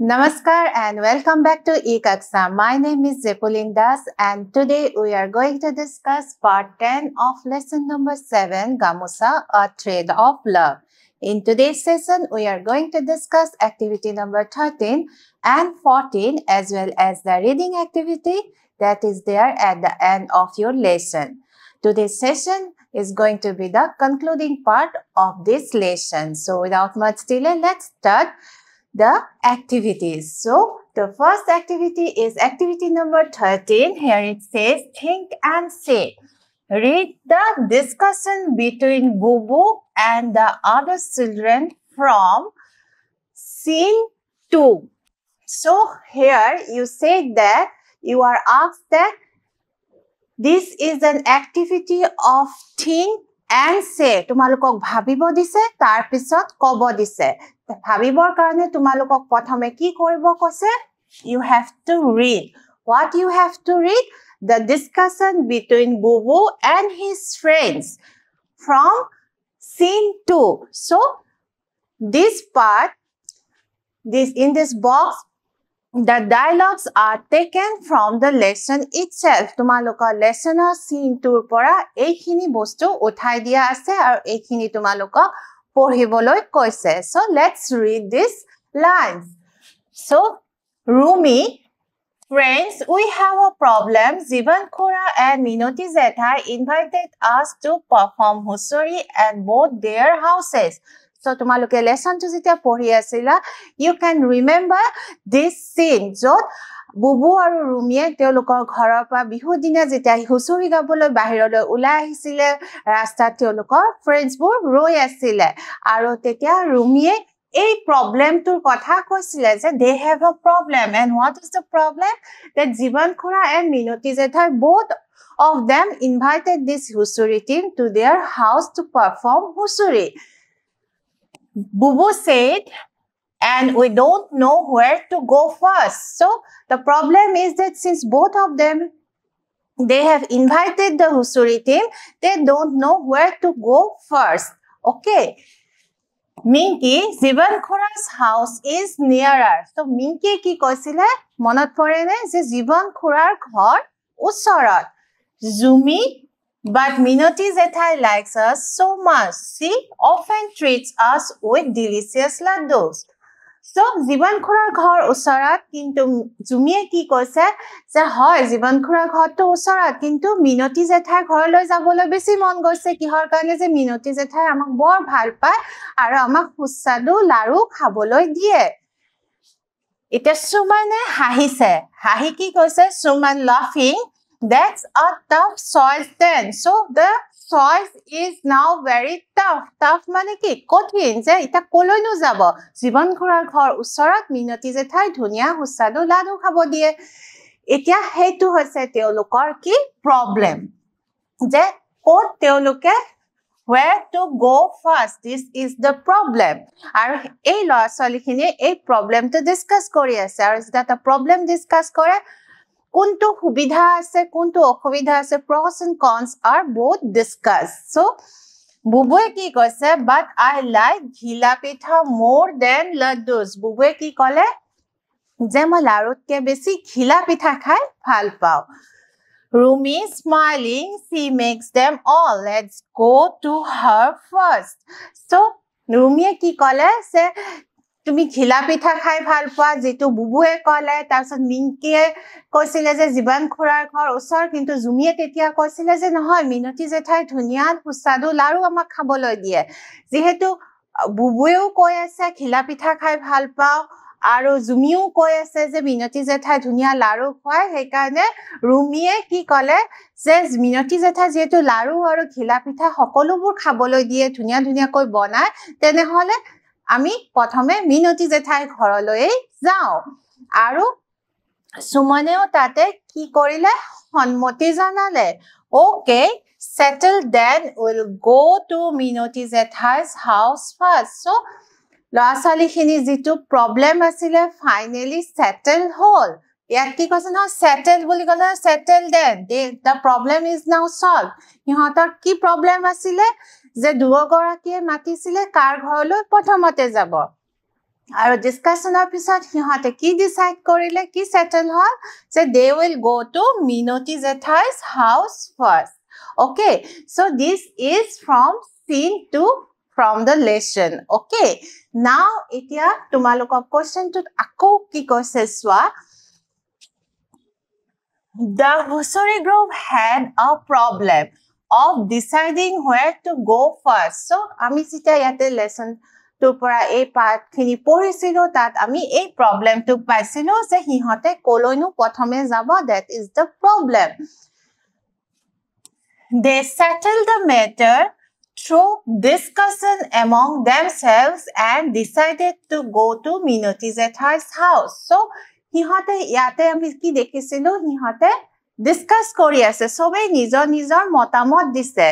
Namaskar and welcome back to eKaksha. My name is Zepulin Das and today we are going to discuss part 10 of lesson number 7, Gamusa, a Thread of Love. In today's session, we are going to discuss activity number 13 and 14 as well as the reading activity that is there at the end of your lesson. Today's session is going to be the concluding part of this lesson. So without much delay, let's start the activities. So the first activity is activity number 13. Here it says think and say. Read the discussion between Bubu and the other children from scene 2. So here you say that you are asked that this is an activity of think and say. Tumalukok bhabibo dise, tar pisot kobo dise. Bhabibor karone tumalukok prothome ki koribo kose? You have to read. What you have to read? The discussion between Bubu and his friends from scene 2. So this part, in this box, the dialogues are taken from the lesson itself. Tumalukor lesson scene 2 pora eikhini bostu uthai dia ase aru eikhini tumalukok পঢ়িবলৈ কৈছে. So let's read these lines. So Rumi, friends, we have a problem. Jivan Khura and Minoti Zethai invited us to perform Husuri at both their houses. So তোমালোকে lesson to যেতিয়া পঢ়ি আছিলা, you can remember this scene. So বুবু আৰু ৰুমিয়ে তেওঁলোকৰ ঘৰৰ পৰা বিহু দিনা যেতিয়া হুঁচৰি গাবলৈ বাহিৰলৈ ওলাই আহিছিলে, ৰাস্তাত তেওঁলোকৰ ফ্ৰেণ্ডছবোৰ ৰৈ আছিলে আৰু তেতিয়া ৰুমিয়ে এই প্ৰবলেমটোৰ কথা কৈছিলে যে they have a problem. And what is the problem? That Jivan Khura and Minoti Zethai, both of them invited this Husuri team to their house to perform Husuri. Bubu said, and we don't know where to go first. So the problem is that since both of them, they have invited the Husuri team, they don't know where to go first. Okay. Minky, Jivan Khura's house is nearer. So Minky ki koisile monat pore ne je Jivan Khurar ghor usorat. Zumi, but Minoti Zethai likes us so much. She often treats us with delicious laddus. So Jivan Khurar ghor usorat kintu Zumie ki koise je hoy Jivan Khurar ghor to usorat kintu Minoti Zethai ghorloi jabole beshi mon goise kihor karone je Minoti Zethai amak bor bhal paয় aru amak hussadu laru khaboloi die. Eta Sumane hahise. Hahi ki koise Suman laughing. That's a tough choice then. So the choice is now very tough. Tough mane ki kothin je eta koloi nu jabo. Jivan Khurar ghor usorat Minoti Zethai dhunia hussadu ladu khabo die. Etia heitu hoise teolokor ki problem. Je kot teoloke where to go first. This is the problem. Aru ei lora choli khini ei problem to discuss kori ase. Aru that a problem discuss kore kuntu hubidha ase kuntu okhubidha ase, pros and cons are both discussed. So Bubue ki koise, but I like ghila pitha more than laddus. Bubue ki kole je moi larut ke beshi ghila pitha khai bhal pao. Rumi smiling, she makes them all. Let's go to her first. So Rumi ki kole se তুমি ঘিলা পিঠা খাই ভাল পোৱা যেটো বুবুয়ে কলে তাৰছত মিনকিয়ে কৈছিলে যে জীবন খুৰাৰ ঘৰ ওচৰ কিন্তু জুমিয়ে তেতিয়া কৈছিলে যে নহয় মিনতি জেঠাই ধুনিয়া সুস্বাদু লাৰু আমাক খাবলৈ দিয়ে যেহেতু বুবুয়েও কৈ আছে ঘিলা পিঠা খাই ভাল পাও আৰু জুমিও কৈ আছে যে মিনতি জেঠাই ধুনিয়া লাৰু খুৱাই সেই কাৰণে ৰুমিয়ে কি কলে যে মিনতি জেঠাই যেটো লাৰু আৰু ঘিলা পিঠা সকলোবোৰ খাবলৈ দিয়ে ধুনিয়া ধুনিয়া কৈ বনায় তেনেহলে আমি প্ৰথমে মিনতি জেঠাই ঘৰলৈ যাও আৰু সুমনেও তাতে কি কৰিলে সন্মতি জনালে okay settled then we'll go to Minoti Zethai's house first. So লৰাছালি খিনি যেটো problem আছিলে finally settled হল ইয়াত কি কৈছে না settled বুলি কলে settled then the problem is now solved. ইহঁতৰ কি problem আছিলে যে দুগৰাকীয়ে মাতিছিলে কাৰ ঘৰলৈ প্ৰথমতে যাব আৰু ডিসকাশনৰ পিছত হিহঁতে কি ডিসাইড কৰিলে কি সেটেল হ'ল যে they will go to Minoti Jethai's house first. Okay, so this is from scene 2 from the lesson. Okay, now এতিয়া তোমালোকৰ কোৱেশ্চনটোত আকৌ কি কৈছে চোৱা The Hussauri group had a problem of deciding where to go first. So আমি যেতিয়া ইয়াতে lesson তোৰ পৰা এই পাৰ্ট খিনি পঢ়িছিলো তাত আমি এই প্ৰবলেমটো পাইছিলো যে হিহঁতে কলৈনো প্ৰথমে যাব that is the problem. They settled the matter through discussion among themselves and decided to go to Minoti Jethai's house. So হিহঁতে ইয়াতে আমি কি দেখিছিলো হিহঁতে ডিসকাস কৰি আছে সবে নিজৰ নিজৰ মতামত দিছে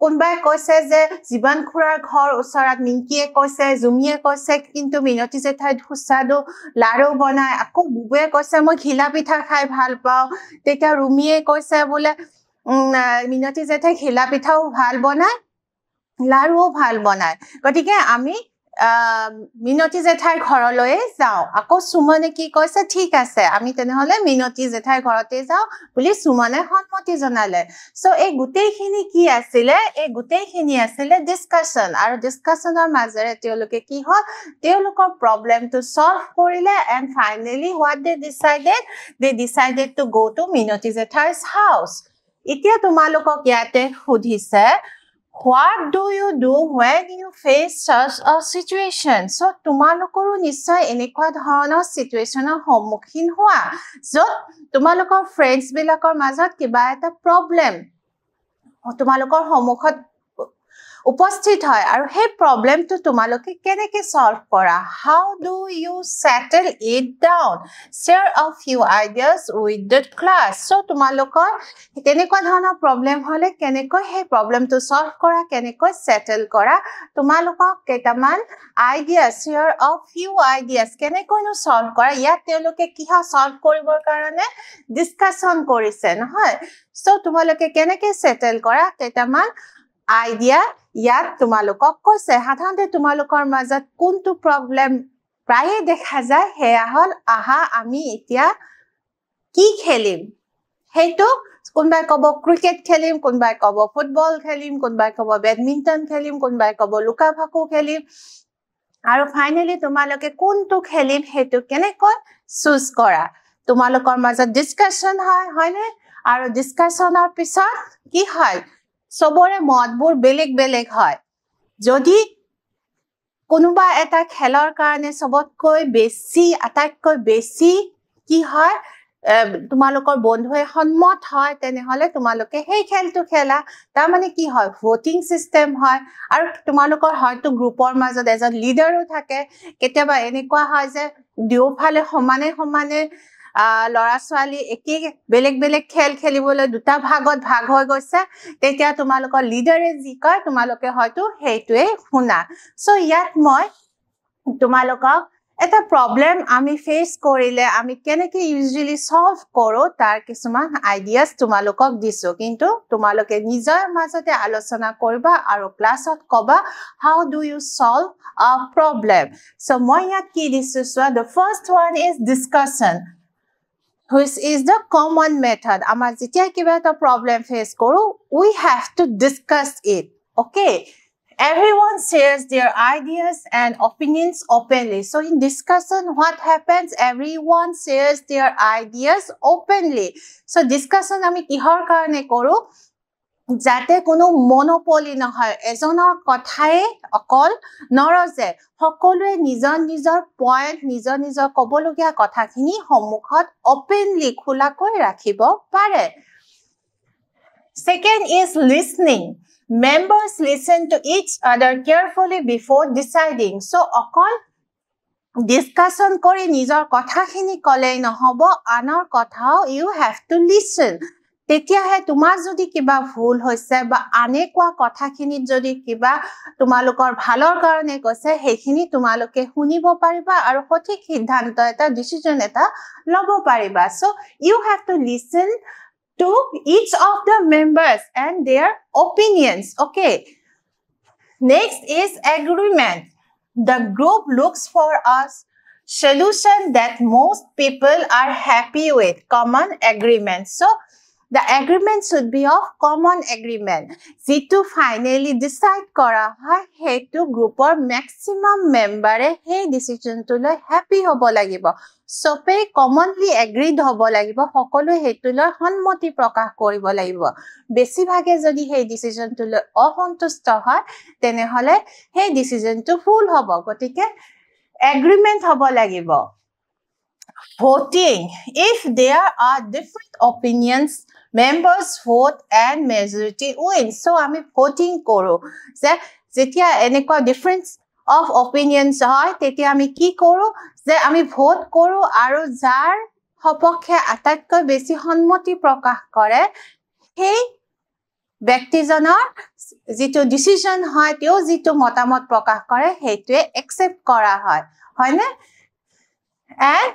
কোনবাই কৈছে যে জীবন খুৰাৰ ঘৰ ওচৰত মিনকিয়ে কৈছে জুমিয়ে কৈছে কিন্তু মিনতি জেঠাই হুসাদু লাৰু বনাই আকৌ বুবে কৈছে মই ঘিলা পিঠা খাই ভাল পাওঁ তেতিয়া ৰুমিয়ে কৈছে বোলে মিনতি জেঠাই ঘিলা পিঠাও ভাল বনায় লাৰুও ভাল বনায় গতিকে আমি মিনতি জেঠাইৰ ঘৰলৈ যাও আকৌ সুমনে কি কৈছে ঠিক আছে আমি তেনেহলে মিনতি জেঠাইৰ ঘৰতে যাও বুলি সুমনে সন্মতি জনালে সো এই গুটেইখিনি কি আছিল এই গুটেইখিনি আছিল ডিসকাশন আৰু ডিসকাশনৰ মাজেৰে তেওঁলোকে কি হ'ল তেওঁলোকৰ প্ৰবলেমটো সলভ কৰিলে and finally what they decided to go to Minoti Jethai's house এতিয়া তোমালোকক ইয়াতে সুধিছে What do you do when you face such a situation? So, তোমালোকৰো নিশ্চয় এনেকুৱা ধৰণৰ সিচুৱেচনৰ সন্মুখীন হোৱা য'ত তোমালোকৰ ফ্ৰেণ্ডছ বিলাকৰ মাজত কিবা এটা প্ৰবলেম তোমালোকৰ সন্মুখত উপস্থিত হয় আৰু সেই প্ৰবলেমটো তোমালোকে কেনেকৈ সলভ কৰা How do you settle it down? Share a few ideas with the class. So তোমালোকৰ তেনেকুৱা ধৰণৰ প্ৰবলেম হলে কেনেকৈ সেই প্ৰবলেমটো সলভ কৰা কেনেকৈ সেটেল কৰা তোমালোকক কেইটামান idea share a few ideas কেনেকৈনো সলভ কৰা ইয়াত তেওঁলোকে কিহা সলভ কৰিবৰ কাৰণে ডিসকাশন কৰিছে নহয় সো তোমালোকে কেনেকৈ সেটেল কৰা কেইটামান আইডিয়া ইয়াত তোমালোকক কৈছে সাধাৰণতে তোমালোকৰ মাজত কোনটো প্ৰবলেম প্ৰায়ে দেখা যায় হেয়া হল আহা আমি এতিয়া কি খেলিম হেইটো কোনবাই কব ক্ৰিকেট খেলিম কোনবাই কব ফুটবল খেলিম কোনবাই কব বেডমিন্টন খেলিম কোনবাই কব লুকা ভাকু খেলিম আৰু ফাইনালি তোমালোকে কোনটো খেলিম হেতু কেনেকৈ চুজ কৰা তোমালোকৰ মাজত ডিসকাশন হয়নে আৰু ডিসকাশনৰ পিছত কি হয় সবৰে মতবোৰ বেলেগ বেলেগ হয় যদি কোনোবা এটা খেলৰ কাৰণে সবতকৈ বেছি আটাইতকৈ বেছি কি হয় তোমালোকৰ বন্ধুৱে সন্মত হয় তেনেহলে তোমালোকে সেই খেলটো খেলা তাৰ মানে কি হয় ভোটিং সিস্টেম হয় আৰু তোমালোকৰ হয়তো গ্ৰুপৰ মাজত এজন লিডাৰো থাকে কেতিয়াবা এনেকুৱা হয় যে দুয়োফালে সমানে সমানে লৰা ছোৱালী একে বেলেগ বেলেগ খেল খেলিবলৈ দুটা ভাগত ভাগ হৈ গৈছে তেতিয়া তোমালোকৰ লিডাৰে যি কয় তোমালোকে হয়তো হেইটোৱে শুনা সো ইয়াত মই তোমালোকক এটা প্ৰবলেম আমি ফেস কৰিলে আমি কেনেকৈ ইউজুয়ালি সলভ কৰো তাৰ কিছুমান আইডিয়াস তোমালোকক দিছো কিন্তু তোমালোকে নিজৰ মাজতে আলোচনা কৰিবা আৰু ক্লাছত কবা how do you solve a problem so মই ইয়াত কি দিছো so the first one is discussion which is the common method amar jetia kiba eta problem face koru we have to discuss it okay everyone shares their ideas and opinions openly so in discussion what happens everyone shares their ideas openly so discussion ami kihor karone koru যাতে কোনো monopoly নহয় এজনৰ কথাই অকল নৰজে সকলোৱে নিজৰ নিজৰ point নিজৰ নিজৰ কবলগীয়া কথাখিনি সন্মুখত ওপেনলি খোলাকৈ ৰাখিব পাৰে second is listening members listen to each other carefully before deciding so অকল discussion কৰি নিজৰ কথাখিনি কলেই নহব আনৰ কথাও you have to listen তেতিয়া হে তোমাৰ যদি কিবা ভুল হৈছে বা আনেকুৱা কথাখিনি যদি কিবা তোমালোকৰ ভালৰ কাৰণে কৈছে হেখিনি তোমালোকে শুনিব পাৰিবা আৰু সঠিক সিদ্ধান্ত এটা ডিসিশন এটা লব পাৰিবা so you have to listen to each of the members and their opinions okay next is agreement the group looks for a solution that most people are happy with, common agreement. So the agreement should be of common agreement. Jitu finally decide kora hoy hetu group or maximum member e hey decision to loi happy hobo lagibo. Sope commonly agreed hobo lagibo, সকলো হেতু লৈ সন্মতি প্ৰকাশ কৰিব লাগিব। বেছিভাগে যদি সেই ডিসিশনটো লৈ অসন্তুষ্ট হয় তেনেহলে সেই ডিসিশনটো ভুল হ'ব। গতিকে agreement hobo lagibo. Voting. If there are different opinions, members vote and majority wins. So ami voting koro. Jetia enekwa difference of opinions hoy tetia ami ki koro je ami vote koro aru jar hopokhe atatkoi beshi honmoti prokash kore hei ব্যক্তিজনৰ যেটো decision হয় তেও যেটো মতামত প্ৰকাশ কৰে হেতুৱে accept কৰা হয় হয়নে and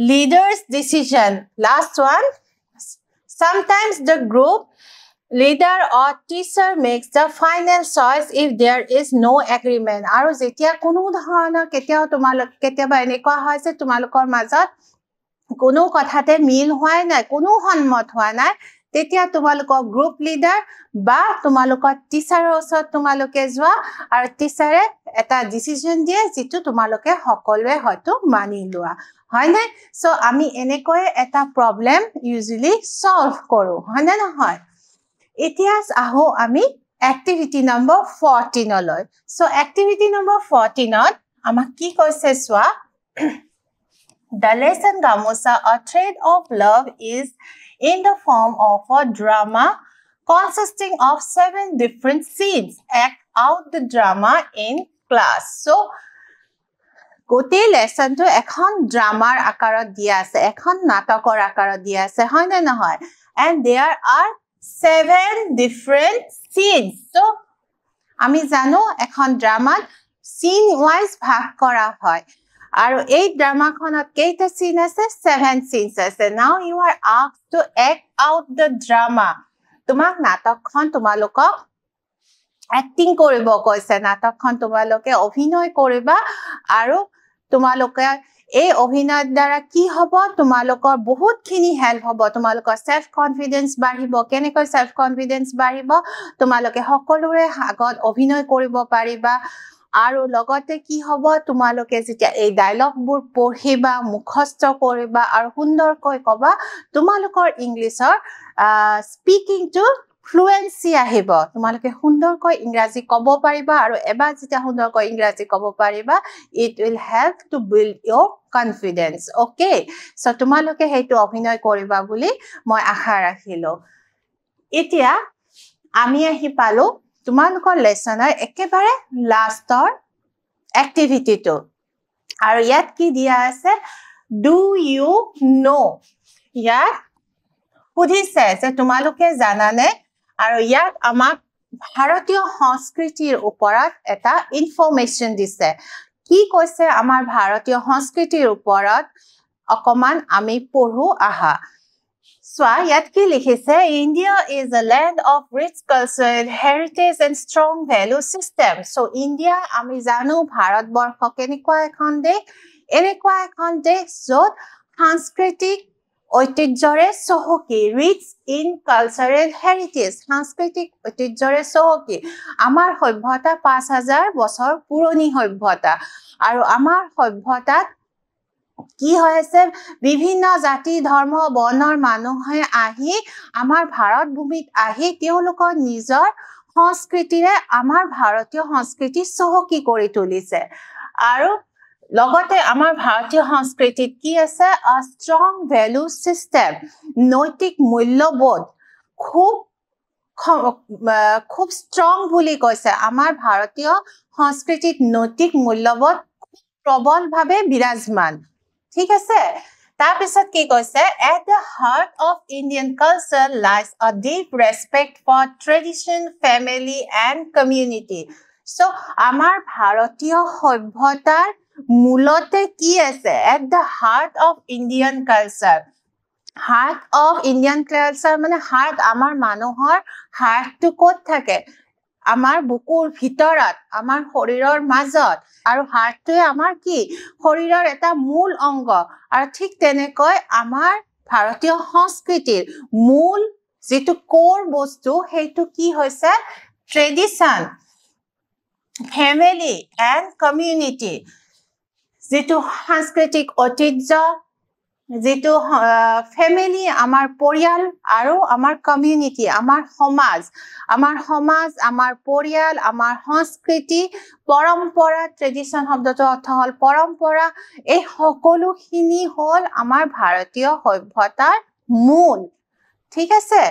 leaders decision last one sometimes the group leader or teacher makes the final choice if there is no agreement আৰু যেতিয়া কোনো ধৰণৰ কেতিয়াবা এনেকুৱা হয় যে তোমালোকৰ মাজত কোনো কথাতে মিল হোৱা নাই কোনো সন্মত হোৱা নাই তেতিয়া তোমালোকৰ গ্ৰুপ লিডাৰ বা তোমালোকৰ টিচাৰৰ ওচৰত তোমালোকে যোৱা আৰু টিচাৰে এটা ডিসিশন দিয়ে যেটো তোমালোকে সকলোৱে হয়তো মানি লোৱা হয়নে সো আমি এনেকৈ এটা প্ৰবলেম ইউজুয়ালি সলভ কৰো হয়নে নহয় এতিয়া আহো আমি এক্টিভিটি নম্বৰ 14 লৈ সো এক্টিভিটি নম্বৰ 14 ত আমাক কি কৈছে সোৱা The lesson Gamusa, a thread of love, is in the form of a drama consisting of 7 different scenes. Act out the drama in class. So, gote lesson to ekhon drama akarat diya ase, ekhon natakor akarat diya ase, hoy na nahoy. And there are 7 different scenes. So, ami jano ekhon drama scene wise bhag kora hoy. আৰু এই ড্ৰামাখনত কেইটা scene আছে 7 scenes আছে now you R asked two act out the drama তোমাক নাটকখন তোমালোকক acting কৰিব কৈছে নাটকখন তোমালোকে অভিনয় কৰিবা আৰু তোমালোকে এই অভিনয়ৰ দ্বাৰা কি হ'ব তোমালোকৰ বহুতখিনি হেল্প হ'ব তোমালোকৰ সেলফ কনফিডেন্স বাঢ়িব কেনেকৈ সেলফ কনফিডেন্স বাঢ়িব তোমালোকে সকলোৰে আগত অভিনয় কৰিব পাৰিবা আৰু লগতে কি হ'ব তোমালোকে যেতিয়া এই ডায়লগবোৰ পঢ়িবা মুখস্থ কৰিবা আৰু সুন্দৰকৈ কবা তোমালোকৰ ইংলিশৰ স্পিকিং টু ফ্লুয়েন্সি আহিব তোমালোকে সুন্দৰকৈ ইংৰাজী ক'ব পাৰিবা আৰু এবাৰ যেতিয়া সুন্দৰকৈ ইংৰাজী ক'ব পাৰিবা it will help to build your confidence okay so তোমালোকে হেতু অভিনয় কৰিবা বুলি মই আশা ৰাখিলো এতিয়া আমি আহি পালো তোমালোকৰ লেসনৰ একেবাৰে লাষ্টৰ এক্টিভিটিটো আৰু ইয়াত কি দিয়া আছে do you know ইয়াত সুধিছে যে তোমালোকে জানানে আৰু ইয়াত আমাক ভাৰতীয় সংস্কৃতিৰ ওপৰত এটা ইনফৰমেশন দিছে কি কৈছে আমাৰ ভাৰতীয় সংস্কৃতিৰ ওপৰত অকমান আমি পঢ়ো আহা So, yat ki likhise, India is a land of rich cultural heritage and strong value system. So, India, ami janu Bharat borkho kenekwa ekhon desh jot সাংস্কৃতিক ঐতিহ্যৰে চহকী rich in cultural heritage সাংস্কৃতিক ঐতিহ্যৰে চহকী আমাৰ সভ্যতা 5000 বছৰ পুৰণি সভ্যতা আৰু আমাৰ সভ্যতাত কি হয়েছে বিভিন্ন জাতি ধৰ্ম বৰ্ণৰ মানুহে আহি আমাৰ ভাৰত ভূমিত আহি তেওঁলোকৰ নিজৰ সংস্কৃতিৰে আমাৰ ভাৰতীয় সংস্কৃতি চহকী কৰি তুলিছে আৰু লগতে আমাৰ ভাৰতীয় সংস্কৃতিত কি আছে a strong value system নৈতিক মূল্যবোধ খুব strong বুলি কৈছে আমাৰ ভাৰতীয় সংস্কৃতিত নৈতিক মূল্যবোধ প্ৰবল ভাৱে বিৰাজমান ঠিক আছে তাৰ পিছত কি কৈছে at the heart of Indian culture lies a deep respect for tradition family and community so আমাৰ ভাৰতীয় সভ্যতাৰ মূলতে কি আছে at the heart of Indian culture heart of Indian culture মানে heart আমাৰ মানুহৰ heart to ক'ত থাকে আমাৰ বুকুৰ ভিতৰত আমাৰ শৰীৰৰ মাজত আৰু হাৰ্টটোৱে আমাৰ কি শৰীৰৰ এটা মূল অংগ আৰু ঠিক তেনেকৈ আমাৰ ভাৰতীয় সংস্কৃতিৰ মূল যেটো কোৰ বস্তু সেইটো কি হৈছে ট্ৰেডিশন ফ্যামিলি এন্ড কমিউনিটি যেটো সাংস্কৃতিক ঐতিহ্য যেটো ফ্যামিলি আমাৰ পৰিয়াল আৰু আমাৰ কমিউনিটি আমাৰ সমাজ আমাৰ পৰিয়াল আমাৰ সংস্কৃতি পৰম্পৰা ট্ৰেডিশন শব্দটো অৰ্থ হল পৰম্পৰা এই সকলোখিনি হল আমাৰ ভাৰতীয় সভ্যতাৰ মূল ঠিক আছে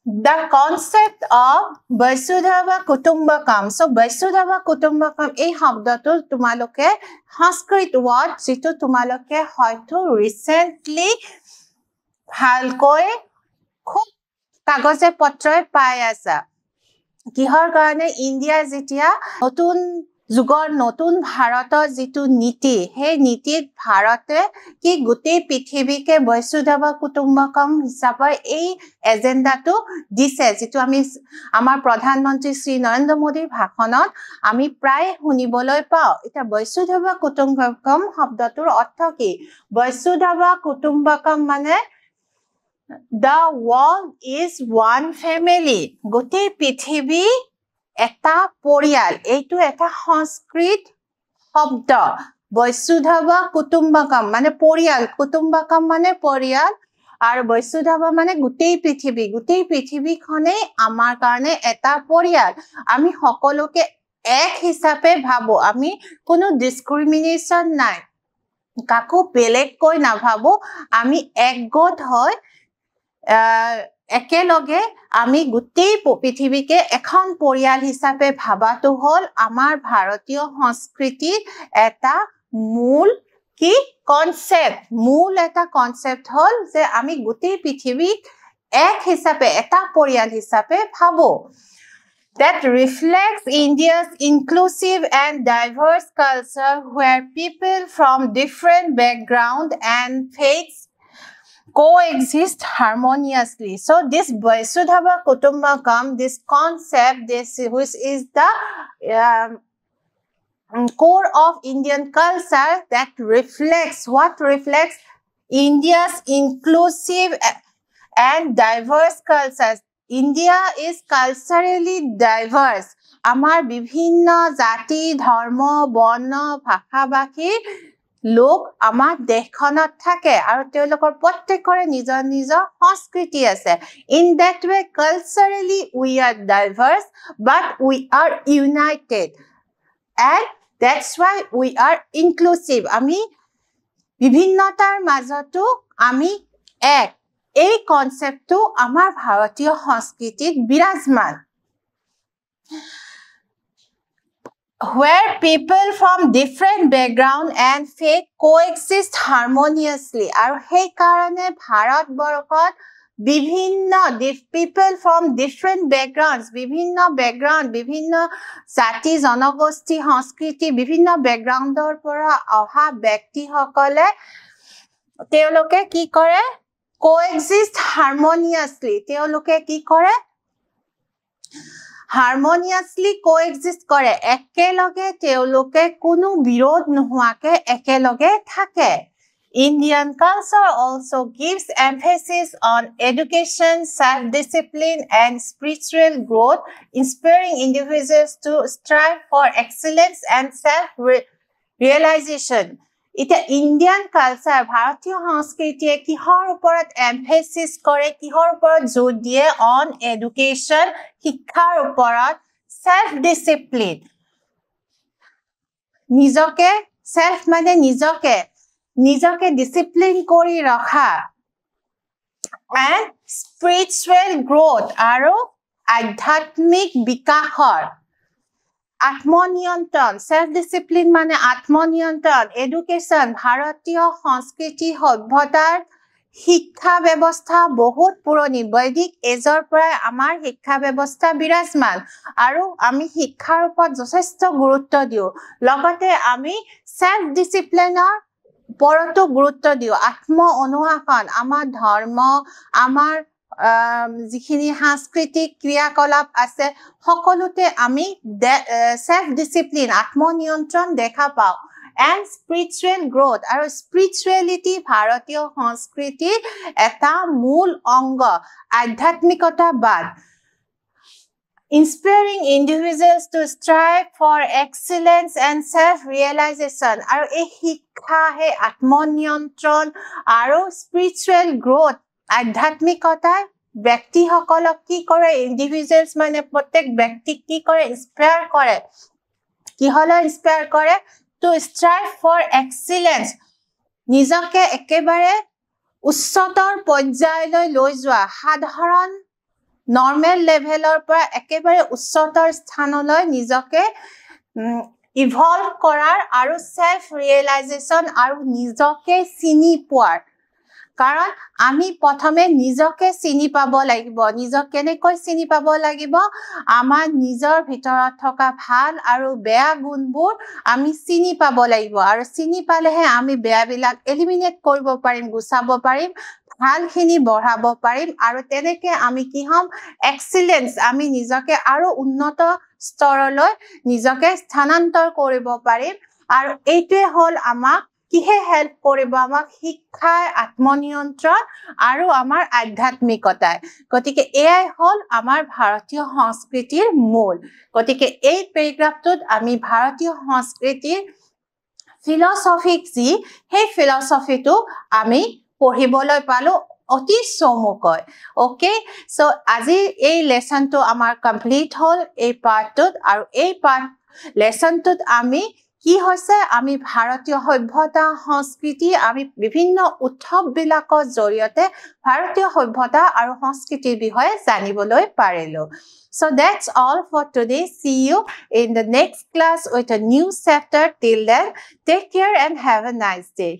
The concept of Vasudhaiva Kutumbakam. So Vasudhaiva Kutumbakam এই শব্দটো তোমালোকে সংস্কৃত ওয়ার্ড যেটো তোমালোকে হয়তো রিসেন্টলি ভালকৈ খুব কাগজে পত্ৰই পাই আছা কিহৰ কাৰণে ইন্ডিয়া যেতিয়া নতুন যুগৰ নতুন ভাৰতৰ যেটো নীতি হে নীতিত ভাৰতে কি গোটেই পৃথিৱীকে বৈশুদ্ধবা কুটুম্বকম হিচাপে এই এজেন্ডাটো দিছে যেটো আমি আমাৰ প্ৰধানমন্ত্ৰী শ্ৰী নৰেন্দ্ৰ মোদীৰ ভাষণত আমি প্ৰায় শুনিবলৈ পাও এটা বৈশুদ্ধবা কুটুম্বকম শব্দটোৰ অৰ্থ কি বৈশুদ্ধবা কুটুম্বকম মানে The world is one family. গোটেই পৃথিৱী এটা পৰিয়াল এইটো এটা সংস্কৃত শব্দ বৈশুদ্ধবা কুটুম্বকম মানে পৰিয়াল কুটুম্বকম মানে পৰিয়াল আৰু বৈশুদ্ধবা মানে গোটেই পৃথিৱীখনে আমাৰ কাৰণে এটা পৰিয়াল আমি সকলোকে এক হিচাপে ভাবো আমি কোনো ডিসক্ৰিমিনেশন নাই কাকো বেলেগকৈ নাভাবো আমি একগোট হয় একেলগে আমি গোটেই পৃথিৱীকে এখন পৰিয়াল হিচাপে ভাবাটো হল আমাৰ ভাৰতীয় সংস্কৃতিৰ এটা মূল কি কনসেপ্ট মূল এটা কনসেপ্ট হল যে আমি গোটেই পৃথিৱীক এক হিচাপে এটা পৰিয়াল হিচাপে ভাবো that reflects India's inclusive and diverse culture where people from different background and faiths coexist harmoniously. So this Vasudhaiva Kutumbakam, this concept, which is the core of Indian culture that reflects India's inclusive and diverse cultures. India is culturally diverse. Amar bibhinno jati, dharma, borno, bhasha bhashi লোক আমাৰ দেশখনত থাকে আৰু তেওঁলোকৰ প্ৰত্যেকৰে নিজৰ নিজৰ সংস্কৃতি আছে in that way culturally we are diverse but we are united and that's why we are inclusive আমি বিভিন্নতাৰ মাজতো আমি এক এই কনসেপ্টটো আমাৰ ভাৰতীয় সংস্কৃতিত বিৰাজমান where people from different background and faith coexist harmoniously আৰু সেই কাৰণে ভাৰতবৰ্ষত বিভিন্ন people from different backgrounds বিভিন্ন জাতি জনগোষ্ঠী সংস্কৃতি বিভিন্ন ব্যাকগ্ৰাউণ্ডৰ পৰা অহা ব্যক্তিসকলে তেওঁলোকে কি কৰে coexist harmoniously তেওঁলোকে কি কৰে harmoniously coexist কৰে একেলগে তেওঁলোকে কোনো বিৰোধ নোহোৱাকে একেলগে থাকে Indian culture also gives emphasis on education, self-discipline and spiritual growth, inspiring individuals to strive for excellence and self-realization. Ita Indian culture, Bharatiya Sanskritiye kihor oporat emphasis kore, kihor oporat jor diye on education, শিক্ষাৰ ওপৰত self-discipline. নিজকে self মানে নিজকে discipline কৰি ৰখা and spiritual growth আৰু আধ্যাত্মিক বিকাশৰ আত্মনিয়ন্ত্ৰণ self-discipline মানে আত্মনিয়ন্ত্ৰণ education ভাৰতীয় সংস্কৃতি সভ্যতাৰ শিক্ষা ব্যৱস্থা বহুত পুৰণি বৈদিক এজৰ পৰা আমাৰ শিক্ষা ব্যৱস্থা বিৰাজমান আৰু আমি শিক্ষাৰ ওপৰত যথেষ্ট গুৰুত্ব দিও লগতে আমি self disciplineৰ ওপৰতো গুৰুত্ব দিও আত্ম অনুশাসন আমাৰ ধৰ্ম আমাৰ যিখিনি সাংস্কৃতিক ক্ৰিয়াকলাপ আছে সকলোতে আমি self discipline আত্মনিয়ন্ত্ৰণ দেখা পাওঁ and spiritual growth আৰু spirituality ভাৰতীয় সংস্কৃতিৰ এটা মূল অংগ আধ্যাত্মিকতাবাদ inspiring individuals to strive for excellence and self-realization আৰু এই শিক্ষা হে আত্মনিয়ন্ত্ৰণ আৰু spiritual growth আধ্যাত্মিকতাই ব্যক্তিসকলক কি কৰে individuals মানে প্ৰত্যেক ব্যক্তিক কি কৰে ইনস্পায়াৰ কৰে কিহলৈ ইনস্পায়াৰ কৰে to strive for excellence নিজকে একেবাৰে উচ্চতৰ পৰ্যায়লৈ লৈ যোৱা সাধাৰণ নৰ্মেল লেভেলৰ পৰা একেবাৰে উচ্চতৰ স্থানলৈ নিজকে ইভলভ কৰাৰ আৰু সেলফ ৰিয়েলাইজেশন আৰু নিজকে চিনি পোৱাৰ কাৰণ আমি প্ৰথমে নিজকে চিনি পাব লাগিব নিজক কেনেকৈ চিনি পাব লাগিব আমাৰ নিজৰ ভিতৰত থকা ভাল আৰু বেয়া গুণবোৰ আমি চিনি পাব লাগিব আৰু চিনি পালেহে আমি বেয়াবিলাক এলিমিনেট কৰিব পাৰিম গুচাব পাৰিম ভালখিনি বঢ়াব পাৰিম আৰু তেনেকে আমি কি হম এক্সিলেন্স আমি নিজকে আৰু উন্নত স্তৰলৈ নিজকে স্থানান্তৰ কৰিব পাৰিম আৰু এইটোৱে হল আমাক কিহে হেল্প কৰিব আমাক শিক্ষাৰ আত্মনিয়ন্ত্ৰণ আৰু আমাৰ আধ্যাত্মিকতাই গতিকে এয়াই হল আমাৰ ভাৰতীয় সংস্কৃতিৰ মূল গতিকে এই পেৰাগ্ৰাফটোত আমি ভাৰতীয় সংস্কৃতিৰ ফিলসফিক যি সেই ফিলসফিটো আমি পঢ়িবলৈ পালো অতি চমুকৈ ওকে সো আজি এই লেসনটো আমাৰ কমপ্লিট হল এই পাৰ্টটোত আৰু এই পাৰ্ট লেসনটোত আমি কি হৈছে আমি ভাৰতীয় সভ্যতা সংস্কৃতি আমি বিভিন্ন উৎসৱবিলাকৰ জৰিয়তে ভাৰতীয় সভ্যতা আৰু সংস্কৃতিৰ বিষয়ে জানিবলৈ পাৰিলো so that's all for today see you in the next class with a new chapter till then take care and have a nice day